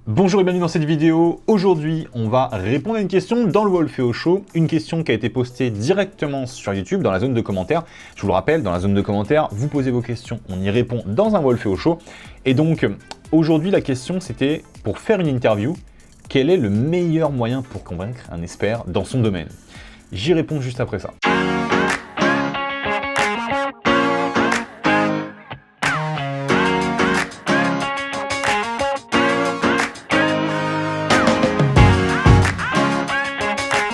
Bonjour et bienvenue dans cette vidéo. Aujourd'hui, on va répondre à une question dans le Wolfeo Show, une question qui a été postée directement sur YouTube dans la zone de commentaires. Je vous le rappelle, dans la zone de commentaires, vous posez vos questions, on y répond dans un Wolfeo Show. Et donc, aujourd'hui, la question, c'était pour faire une interview, quel est le meilleur moyen pour convaincre un expert dans son domaine? J'y réponds juste après ça.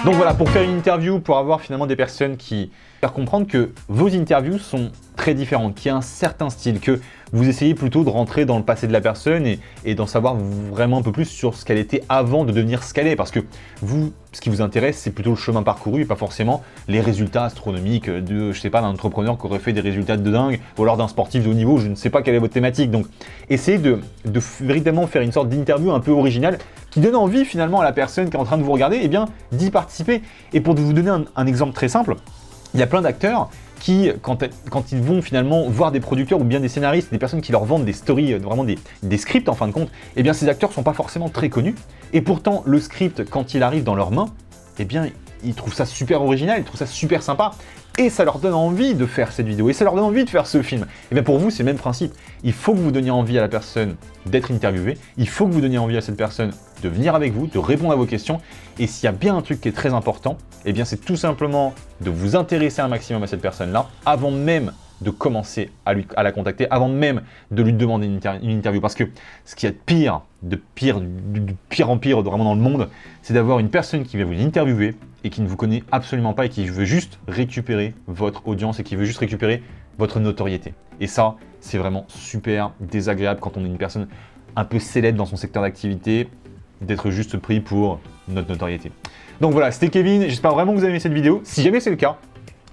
Donc voilà, pour faire une interview, pour avoir finalement des personnes qui faire comprendre que vos interviews sont très différentes, qu'il y a un certain style, que vous essayez plutôt de rentrer dans le passé de la personne et d'en savoir vraiment un peu plus sur ce qu'elle était avant de devenir ce qu'elle est. Parce que vous, ce qui vous intéresse, c'est plutôt le chemin parcouru et pas forcément les résultats astronomiques de, je sais pas, d'un entrepreneur qui aurait fait des résultats de dingue ou alors d'un sportif de haut niveau, je ne sais pas quelle est votre thématique. Donc essayez de véritablement faire une sorte d'interview un peu originale qui donne envie finalement à la personne qui est en train de vous regarder d'y participer. Et pour vous donner un exemple très simple, il y a plein d'acteurs qui, quand ils vont finalement voir des producteurs ou bien des scénaristes, des personnes qui leur vendent des stories, vraiment des scripts en fin de compte, eh bien ces acteurs ne sont pas forcément très connus. Et pourtant, le script, quand il arrive dans leurs mains, eh bien ils trouvent ça super original, ils trouvent ça super sympa. Et ça leur donne envie de faire cette vidéo, et ça leur donne envie de faire ce film. Et bien pour vous, c'est le même principe. Il faut que vous donniez envie à la personne d'être interviewée, il faut que vous donniez envie à cette personne de venir avec vous, de répondre à vos questions. Et s'il y a bien un truc qui est très important, eh bien c'est tout simplement de vous intéresser un maximum à cette personne-là, avant même de commencer à la contacter, avant même de lui demander une interview. Parce que ce qui est du pire en pire vraiment dans le monde, c'est d'avoir une personne qui vient vous interviewer et qui ne vous connaît absolument pas et qui veut juste récupérer votre audience et qui veut juste récupérer votre notoriété. Et ça, c'est vraiment super désagréable quand on est une personne un peu célèbre dans son secteur d'activité, d'être juste pris pour notre notoriété. Donc voilà, c'était Kevin, j'espère vraiment que vous avez aimé cette vidéo. Si jamais c'est le cas,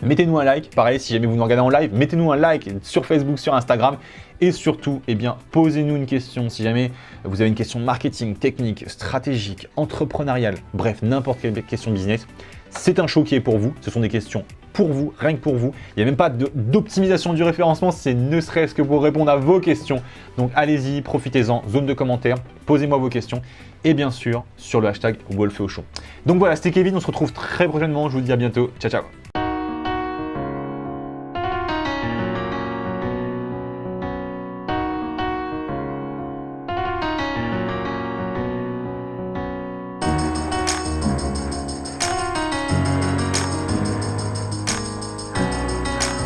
mettez-nous un like. Pareil, si jamais vous nous regardez en live, mettez-nous un like sur Facebook, sur Instagram. Et surtout, eh bien, posez-nous une question. Si jamais vous avez une question marketing, technique, stratégique, entrepreneuriale, bref, n'importe quelle question business, c'est un show qui est pour vous. Ce sont des questions pour vous, rien que pour vous. Il n'y a même pas d'optimisation du référencement, c'est ne serait-ce que pour répondre à vos questions. Donc allez-y, profitez-en, zone de commentaires, posez-moi vos questions. Et bien sûr, sur le hashtag Wolfeo Show. Donc voilà, c'était Kevin, on se retrouve très prochainement. Je vous dis à bientôt. Ciao, ciao.